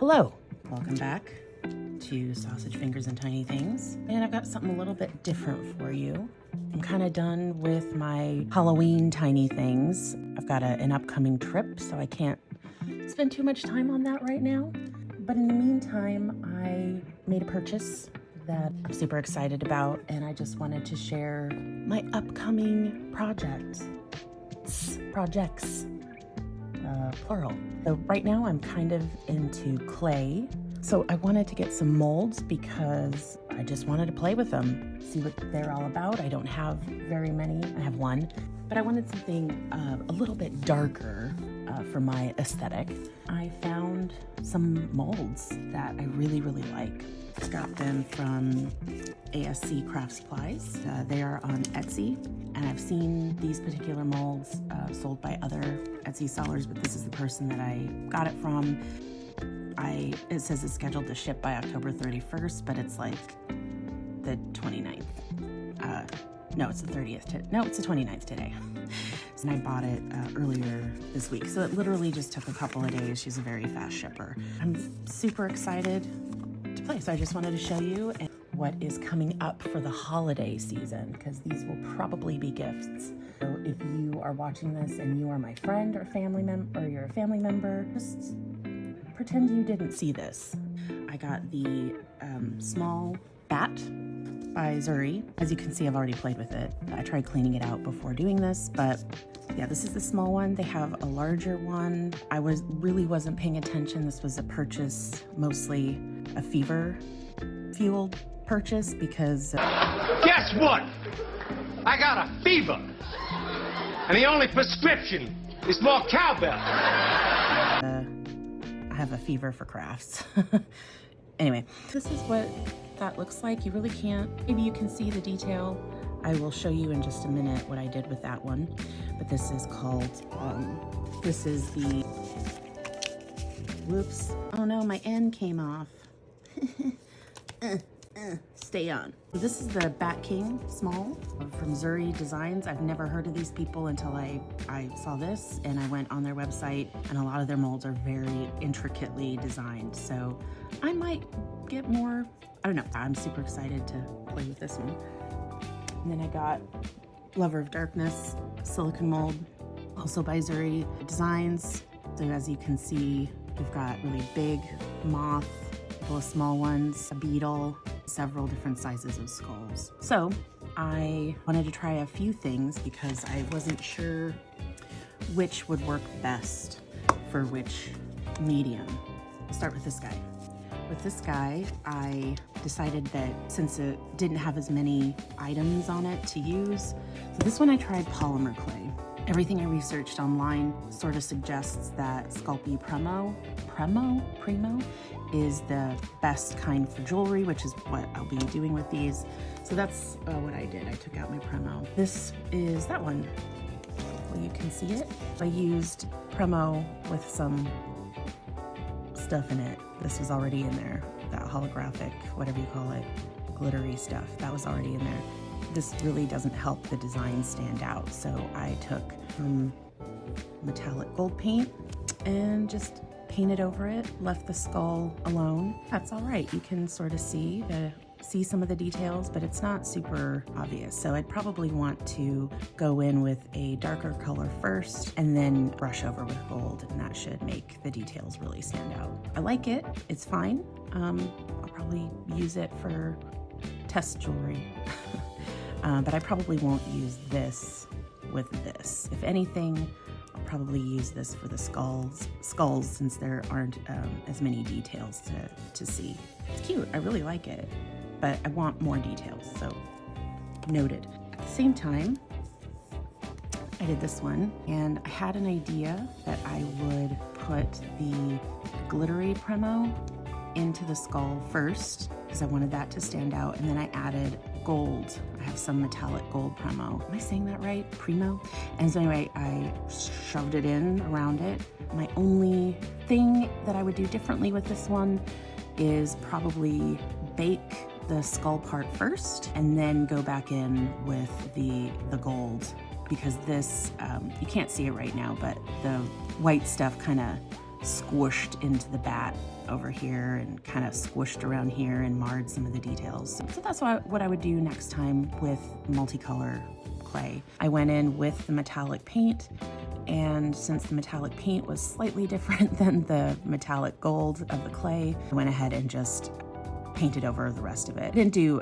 Hello, welcome back to Sausage Fingers and Tiny Things. And I've got something a little bit different for you. I'm kind of done with my Halloween tiny things. I've got an upcoming trip, so I can't spend too much time on that right now. But in the meantime, I made a purchase that I'm super excited about, and I just wanted to share my upcoming projects, plural. So right now I'm kind of into clay. So I wanted to get some molds because I just wanted to play with them, see what they're all about. I don't have very many, I have one, but I wanted something a little bit darker for my aesthetic. I found some molds that I really like. I got them from ASC Craft Supplies. They are on Etsy, and I've seen these particular molds sold by other Etsy sellers, but this is the person that I got it from. It says it's scheduled to ship by October 31st, but it's like the 29th. No, it's the 30th. No, it's the 29th today. And I bought it earlier this week. So it literally just took a couple of days. She's a very fast shipper. I'm super excited to play. So I just wanted to show you what is coming up for the holiday season, because these will probably be gifts. So if you are watching this and you are my friend or family member, or you're a family member, just pretend you didn't see this. I got the small bat by Zuri. As you can see, I've already played with it. I tried cleaning it out before doing this, but yeah, this is the small one. They have a larger one. I really wasn't paying attention. This was a purchase, mostly a fever-fueled purchase, because guess what? I got a fever, and the only prescription is more cowbell. I have a fever for crafts. Anyway, this is what that looks like. You really can't, maybe you can see the detail. I will show you in just a minute what I did with that one. But this is called, this is the, whoops. Oh no, my N came off. Stay on. So this is the Bat King small from Zuri Designs. I've never heard of these people until I saw this, and I went on their website, and a lot of their molds are very intricately designed. So I might get more, I don't know. I'm super excited to play with this one. And then I got Lover of Darkness silicone mold, also by Zuri Designs. So as you can see, we've got really big moth, a couple of small ones, a beetle, several different sizes of skulls. So I wanted to try a few things because I wasn't sure which would work best for which medium. I'll start with this guy. With this guy, I decided that since it didn't have as many items on it to use, so this one I tried polymer clay. Everything I researched online sort of suggests that Sculpey Primo is the best kind for jewelry, which is what I'll be doing with these. So that's what I did. I took out my Primo. This is that one. Hopefully you can see it. I used Primo with some stuff in it. This was already in there. That holographic, whatever you call it, glittery stuff, that was already in there. This really doesn't help the design stand out. So I took metallic gold paint and just painted over it, left the skull alone. That's all right. You can sort of see some of the details, but it's not super obvious. So I'd probably want to go in with a darker color first and then brush over with gold, and that should make the details really stand out. I like it. It's fine. I'll probably use it for test jewelry, but I probably won't use this with this. If anything, I'll probably use this for the skulls since there aren't as many details to see. It's cute. I really like it, but I want more details, so noted. At the same time, I did this one, and I had an idea that I would put the glittery Primo into the skull first, because I wanted that to stand out, and then I added gold. I have some metallic gold Primo. Am I saying that right? Primo? And so anyway, I shoved it in around it. My only thing that I would do differently with this one is probably bake the skull part first and then go back in with the gold, because this, you can't see it right now, but the white stuff kind of squished into the bat over here and kind of squished around here and marred some of the details. So that's what I would do next time with multicolor clay. I went in with the metallic paint, and since the metallic paint was slightly different than the metallic gold of the clay, I went ahead and just painted over the rest of it. I didn't do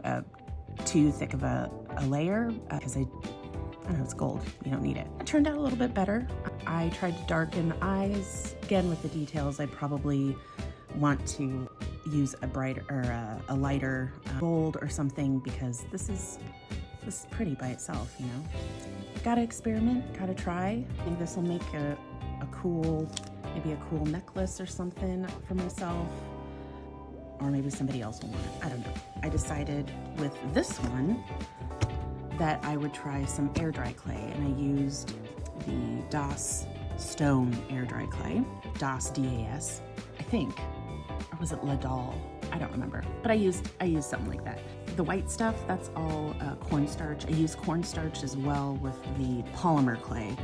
too thick of a layer because I don't know, it's gold, you don't need it. It turned out a little bit better. I tried to darken the eyes. Again, with the details, I probably want to use a brighter or a lighter gold or something, because this is pretty by itself, you know. Gotta experiment, gotta try. I think this will make a cool, maybe a cool necklace or something for myself, or maybe somebody else will want it. I don't know. I decided with this one that I would try some air dry clay, and I used the DOS Stone air dry clay, DOS DAS, I think, or was it Ladal? I don't remember, but I used something like that. The white stuff, that's all cornstarch. I use cornstarch as well with the polymer clay,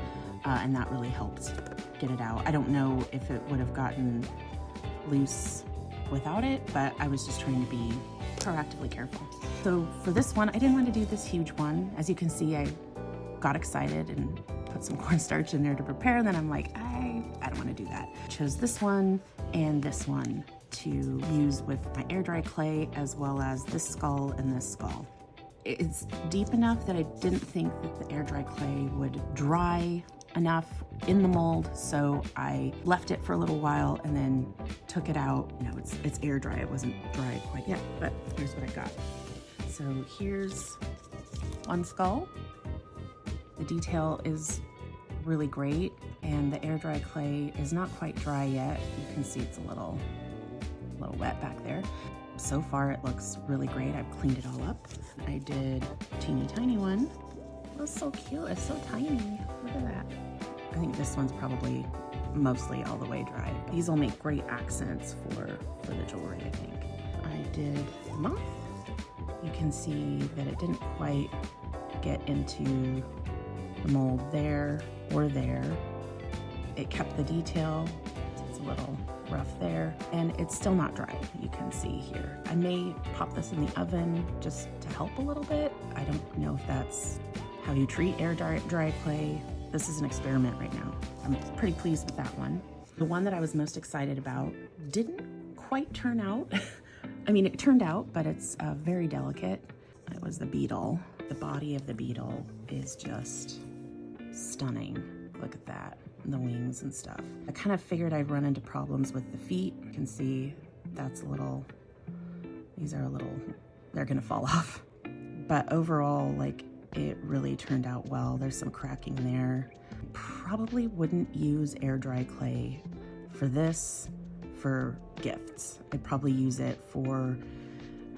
and that really helped get it out. I don't know if it would have gotten loose without it, but I was just trying to be proactively careful. So for this one, I didn't want to do this huge one. As you can see, I got excited and put some cornstarch in there to prepare, and then I'm like, I don't want to do that. Chose this one and this one to use with my air dry clay, as well as this skull and this skull. It's deep enough that I didn't think that the air dry clay would dry enough in the mold, so I left it for a little while and then took it out. You know, it's air dry, it wasn't dry quite yet, but here's what I got. So here's one skull. The detail is really great, and the air dry clay is not quite dry yet. You can see it's a little wet back there. So far it looks really great. I've cleaned it all up. I did a teeny tiny one. It was so cute, it's so tiny. Look at that. I think this one's probably mostly all the way dry. These will make great accents for the jewelry, I think. I did the moth. You can see that it didn't quite get into the mold there or there. It kept the detail. It's a little rough there, and it's still not dry, you can see here. I may pop this in the oven just to help a little bit. I don't know if that's how you treat air dry clay. This is an experiment right now. I'm pretty pleased with that one. The one that I was most excited about didn't quite turn out. I mean, it turned out, but it's very delicate. It was the beetle. The body of the beetle is just stunning. Look at that, and the wings and stuff. I kind of figured I'd run into problems with the feet. You can see that's a little, these are a little, they're gonna fall off. But overall, like, it really turned out well. There's some cracking there. Probably wouldn't use air dry clay for this, for gifts. I'd probably use it for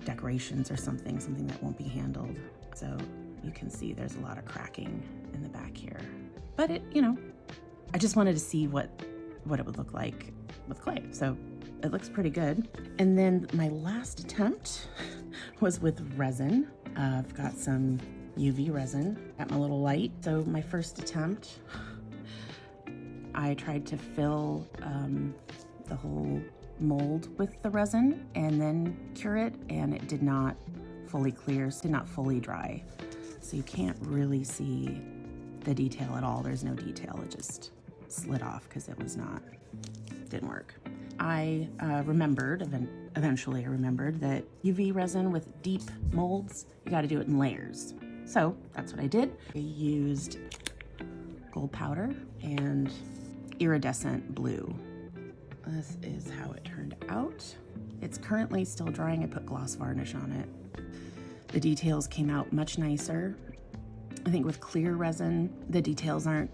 decorations or something that won't be handled. So you can see there's a lot of cracking in the back here. But it, you know, I just wanted to see what it would look like with clay. So it looks pretty good. And then my last attempt was with resin. I've got some UV resin at my little light. So my first attempt, I tried to fill the whole mold with the resin and then cure it, and it did not fully clear, did not fully dry. So you can't really see the detail at all. There's no detail, it just slid off because it was not, didn't work. I eventually I remembered that UV resin with deep molds, you gotta do it in layers. So that's what I did. I used gold powder and iridescent blue. This is how it turned out. It's currently still drying. I put gloss varnish on it. The details came out much nicer. I think with clear resin, the details aren't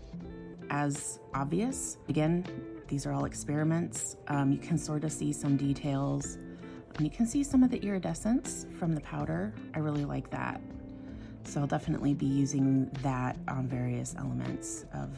as obvious. Again, these are all experiments. You can sort of see some details. You can see some of the iridescence from the powder. I really like that. So I'll definitely be using that on various elements of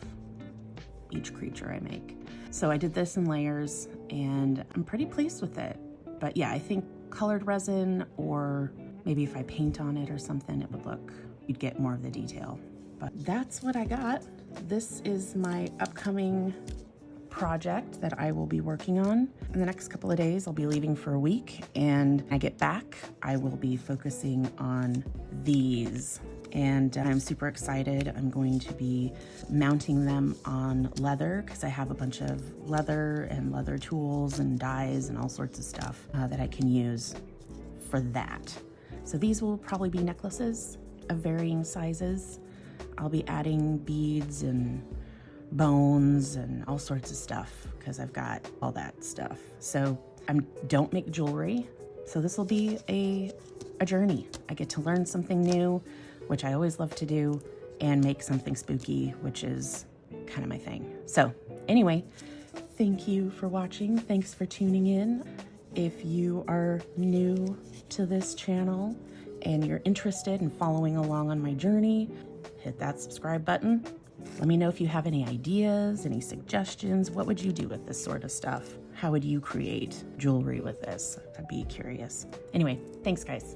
each creature I make. So I did this in layers and I'm pretty pleased with it. But yeah, I think colored resin, or maybe if I paint on it or something, it would look, you'd get more of the detail. But that's what I got. This is my upcoming project that I will be working on. In the next couple of days, I'll be leaving for a week, and when I get back, I will be focusing on these. And I'm super excited. I'm going to be mounting them on leather because I have a bunch of leather and leather tools and dies and all sorts of stuff that I can use for that. So these will probably be necklaces of varying sizes. I'll be adding beads and bones and all sorts of stuff because I've got all that stuff. So I don't make jewelry, so this will be a journey. I get to learn something new, which I always love to do, and make something spooky, which is kind of my thing. So anyway, thank you for watching. Thanks for tuning in. If you are new to this channel and you're interested in following along on my journey, hit that subscribe button. Let me know if you have any ideas, any suggestions. What would you do with this sort of stuff? How would you create jewelry with this? I'd be curious. Anyway, thanks guys.